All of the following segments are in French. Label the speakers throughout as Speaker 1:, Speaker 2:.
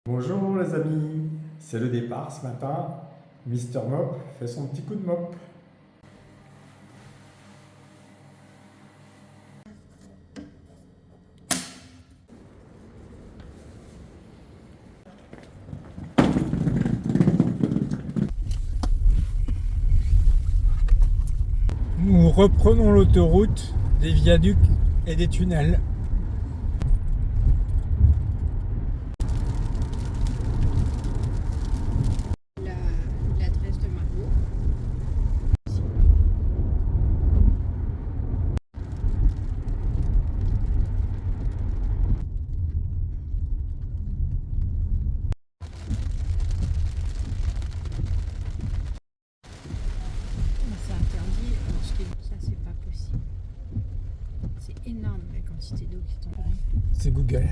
Speaker 1: Bonjour les amis, c'est le départ ce matin. Mister Mop fait son petit coup de mop. Nous reprenons l'autoroute des viaducs et des tunnels.
Speaker 2: L'adresse de Margot. C'est interdit, ça c'est pas possible. C'est énorme la quantité d'eau qui tombe.
Speaker 1: C'est Google.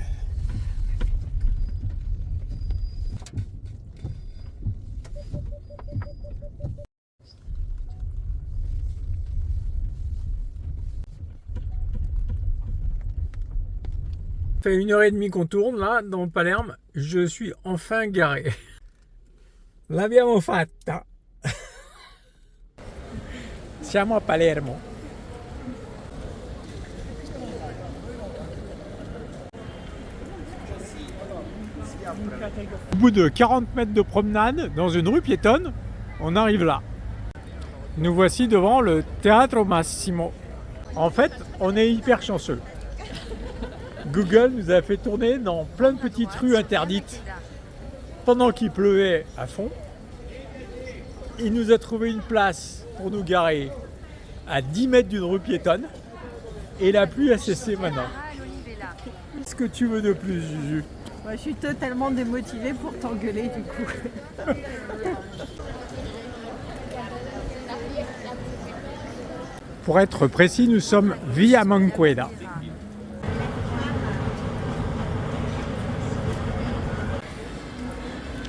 Speaker 1: Ça fait 1h30 qu'on tourne là dans Palerme. Je suis enfin garé. L'abbiamo fatta. Siamo a Palermo. Au bout de 40 mètres de promenade dans une rue piétonne, on arrive là. Nous voici devant le Teatro Massimo. En fait, on est hyper chanceux. Google nous a fait tourner dans plein de petites rues interdites pendant qu'il pleuvait à fond. Il nous a trouvé une place pour nous garer à 10 mètres d'une rue piétonne et la pluie a cessé maintenant. Qu'est-ce que tu veux de plus, Juju?
Speaker 3: Moi, je suis totalement démotivée pour t'engueuler du coup.
Speaker 1: Pour être précis, nous sommes Via Manqueda.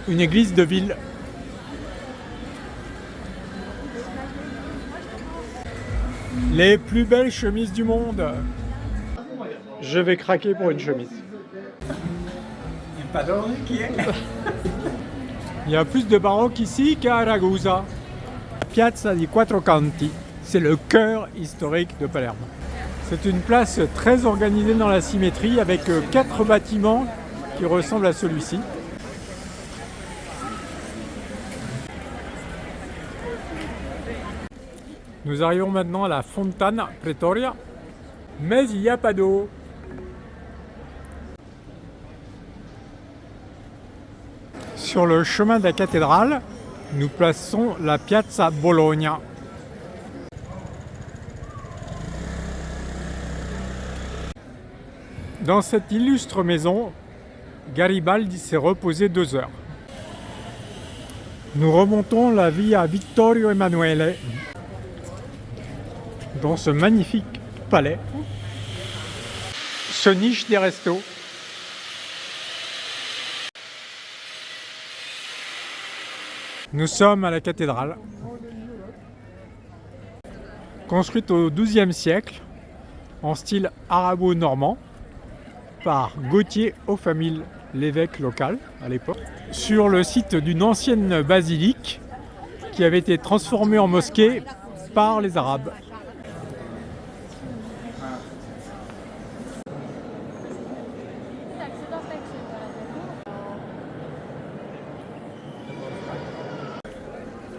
Speaker 1: Une église de ville. Les plus belles chemises du monde. Je vais craquer pour une chemise. Il y a plus de baroque ici qu'à Ragusa. Piazza di Quattro Canti, c'est le cœur historique de Palerme. C'est une place très organisée dans la symétrie avec 4 bâtiments qui ressemblent à celui-ci. Nous arrivons maintenant à la Fontana Pretoria, mais il n'y a pas d'eau. Sur le chemin de la cathédrale, nous plaçons la Piazza Bologna. Dans cette illustre maison, Garibaldi s'est reposé 2 heures. Nous remontons la via Vittorio Emanuele dans ce magnifique palais se nichent des restos. Nous sommes à la cathédrale, construite au XIIe siècle en style arabo-normand par Gauthier Aufamil, l'évêque local à l'époque, sur le site d'une ancienne basilique qui avait été transformée en mosquée par les Arabes.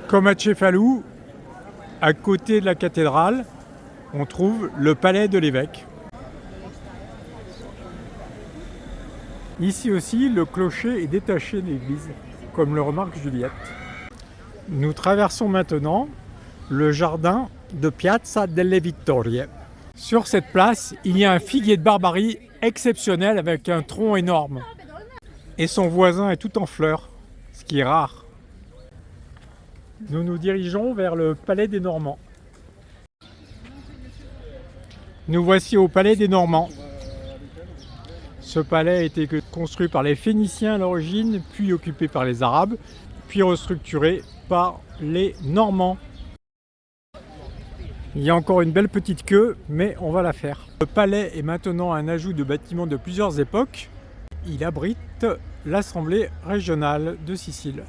Speaker 1: Comme à Cefalù, à côté de la cathédrale, on trouve le palais de l'évêque. Ici aussi, le clocher est détaché de l'église, comme le remarque Juliette. Nous traversons maintenant le jardin de Piazza delle Vittorie. Sur cette place, il y a un figuier de Barbarie exceptionnel avec un tronc énorme. Et son voisin est tout en fleurs, ce qui est rare. Nous nous dirigeons vers le palais des Normands. Nous voici au palais des Normands. Ce palais a été construit par les Phéniciens à l'origine, puis occupé par les Arabes, puis restructuré par les Normands. Il y a encore une belle petite queue, mais on va la faire. Le palais est maintenant un ajout de bâtiments de plusieurs époques. il abrite l'Assemblée régionale de Sicile.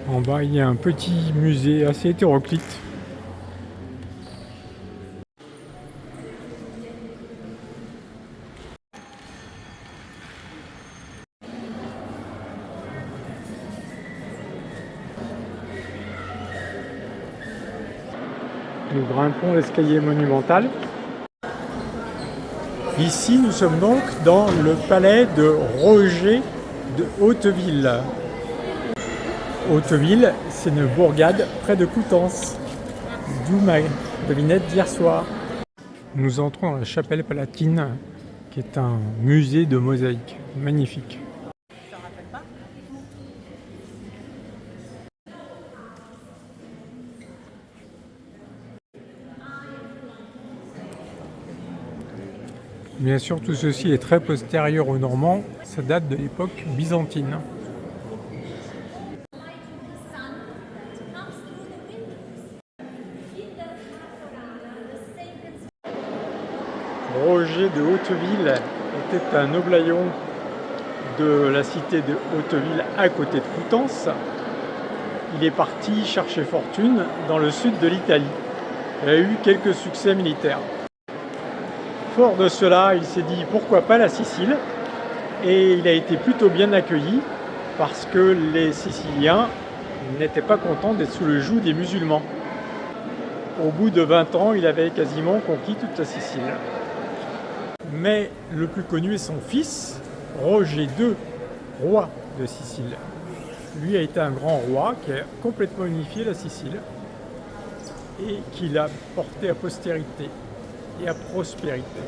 Speaker 1: En bas, il y a un petit musée assez hétéroclite. Nous grimpons l'escalier monumental. Ici, nous sommes donc dans le palais de Roger de Hauteville. Hauteville, c'est une bourgade près de Coutances, d'où ma devinette d'hier soir. Nous entrons dans la chapelle palatine, qui est un musée de mosaïques magnifique. Bien sûr, tout ceci est très postérieur aux Normands, ça date de l'époque byzantine. Roger de Hauteville était un oblayon de la cité de Hauteville à côté de Coutances. Il est parti chercher fortune dans le sud de l'Italie. Il a eu quelques succès militaires. Fort de cela, il s'est dit pourquoi pas la Sicile, et il a été plutôt bien accueilli parce que les Siciliens n'étaient pas contents d'être sous le joug des musulmans. Au bout de 20 ans, il avait quasiment conquis toute la Sicile. Mais le plus connu est son fils, Roger II, roi de Sicile. Lui a été un grand roi qui a complètement unifié la Sicile et qui l'a porté à postérité et à prospérité.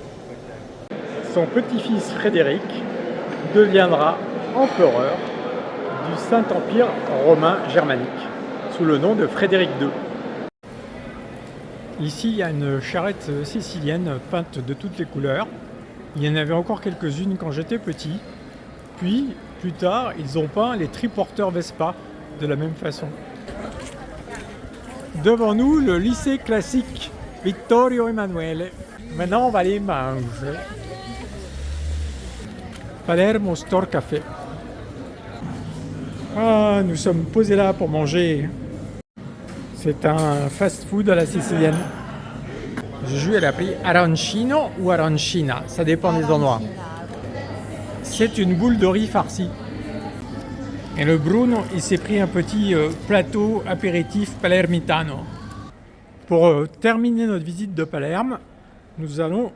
Speaker 1: Son petit-fils Frédéric deviendra empereur du Saint-Empire romain germanique sous le nom de Frédéric II. Ici, il y a une charrette sicilienne peinte de toutes les couleurs. Il y en avait encore quelques-unes quand j'étais petit. Puis, plus tard, ils ont peint les triporteurs Vespa de la même façon. Devant nous, le lycée classique Vittorio Emanuele. Maintenant, on va aller manger. Palermo Store Café. Ah, nous sommes posés là pour manger. C'est un fast-food à la sicilienne. Le jus, elle a pris arancino ou arancina, ça dépend des endroits. C'est une boule de riz farcie. Et le Bruno, il s'est pris un petit plateau apéritif palermitano. Pour terminer notre visite de Palerme, nous allons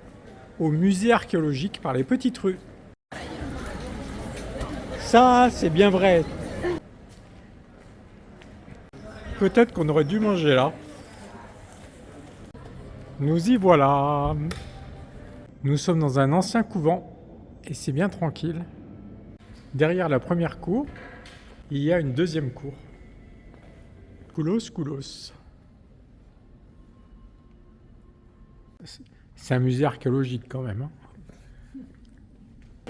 Speaker 1: au musée archéologique par les petites rues. Ça, c'est bien vrai. Peut-être qu'on aurait dû manger là. Nous y voilà. Nous sommes dans un ancien couvent et c'est bien tranquille. Derrière la première cour, il y a une deuxième cour. Koulos, koulos. C'est un musée archéologique quand même.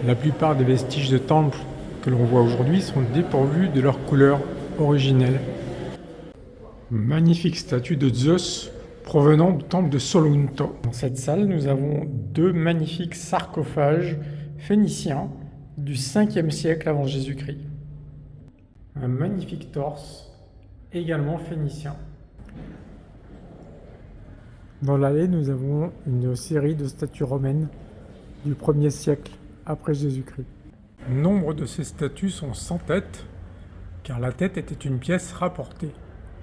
Speaker 1: La plupart des vestiges de temples que l'on voit aujourd'hui sont dépourvus de leur couleur originelle. Magnifique statue de Zeus provenant du temple de Solunto. Dans cette salle, nous avons deux magnifiques sarcophages phéniciens du 5e siècle avant Jésus-Christ. Un magnifique torse, également phénicien. Dans l'allée, nous avons une série de statues romaines du 1er siècle après Jésus-Christ. Nombre de ces statues sont sans tête, car la tête était une pièce rapportée.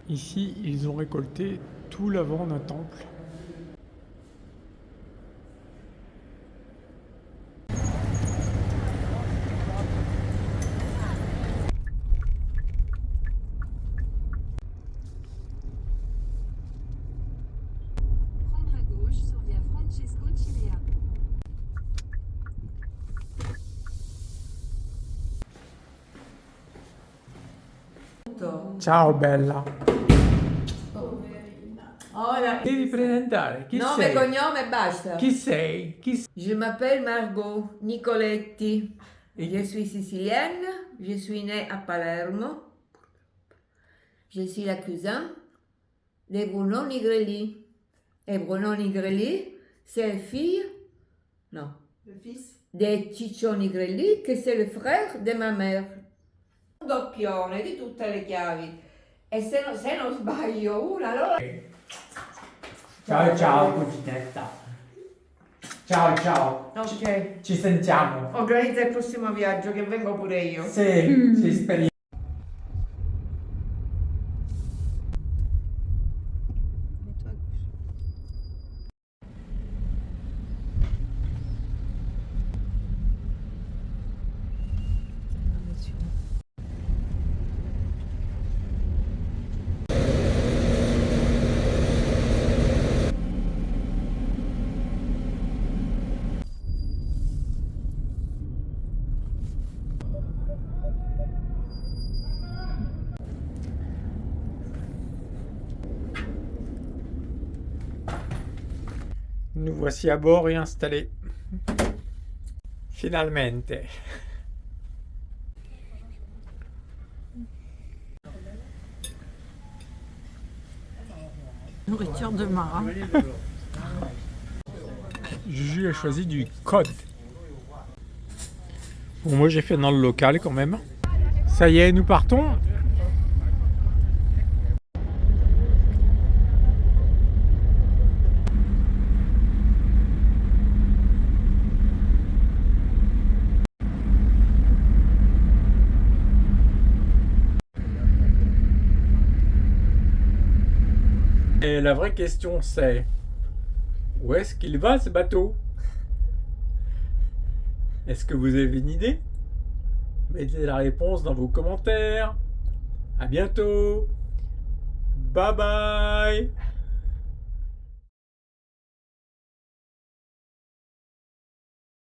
Speaker 1: Ici, ils ont récolté tout l'avant d'un temple.
Speaker 4: Prendre à gauche sur via Francesco Cirea.
Speaker 1: Ciao bella.
Speaker 5: Ora,
Speaker 1: Devi presentare. Chi
Speaker 5: nome
Speaker 1: sei?
Speaker 5: e cognome e basta.
Speaker 1: Chi sei?
Speaker 5: Je m'appelle Margot Nicoletti. Je suis sicilienne. Je suis née à Palermo. Je suis la cousin de Bruno Nigrelli. Et Bruno Nigrelli, c'est la fille No.
Speaker 3: Le fils.
Speaker 5: Dei ciccioni grelli, che c'est le frère de ma mère. Un doppione di tutte le chiavi. E se non sbaglio una, allora...
Speaker 1: Ciao ciao cuginetta. Ciao ciao.
Speaker 5: Ok,
Speaker 1: Ci sentiamo.
Speaker 5: organizza il prossimo viaggio che vengo pure io.
Speaker 1: Sì, ci speriamo.
Speaker 2: Mets-toi à gauche. Ah, monsieur.
Speaker 1: Nous voici à bord et installés. Finalmente.
Speaker 3: Nourriture de marin.
Speaker 1: Juju a choisi du cod. Bon, moi j'ai fait dans le local quand même. Ça y est, nous partons. Et la vraie question c'est, où est-ce qu'il va ce bateau? Est-ce que vous avez une idée? Mettez la réponse dans vos commentaires. À bientôt. Bye bye.